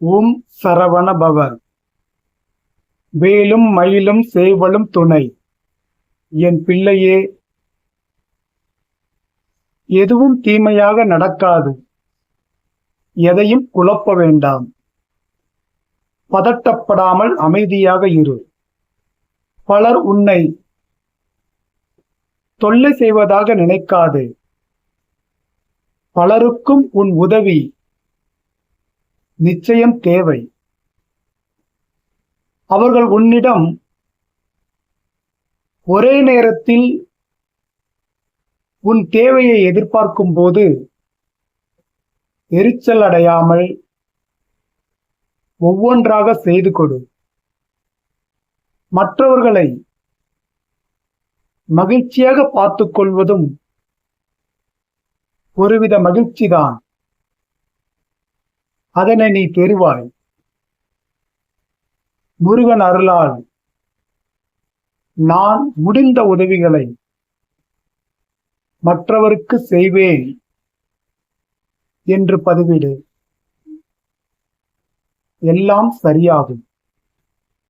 ஓம் சரவண பவ. வேலும் மயிலும் சேவலும் துணை. என் பிள்ளையே, எதுவும் தீமையாக நடக்காது. எதையும் குழப்ப வேண்டாம். பதட்டப்படாமல் அமைதியாக இரு. பலர் உன்னை தொல்லை செய்வதாக நினைக்காதே. பலருக்கும் உன் உதவி நிச்சயம் தேவை. அவர்கள் உன்னிடம் ஒரே நேரத்தில் உன் தேவையை எதிர்பார்க்கும் போது எரிச்சல் அடையாமல் ஒவ்வொன்றாக செய்து கொடு. மற்றவர்களை மகிழ்ச்சியாக பார்த்துக் கொள்வதும் ஒருவித மகிழ்ச்சிதான். அதனை நீ பெறுவாய். முருகன் அருளால் நான் முடிந்த உதவிகளை மற்றவருக்கு செய்வேன் என்று பதிவிடு. எல்லாம் சரியாகும்.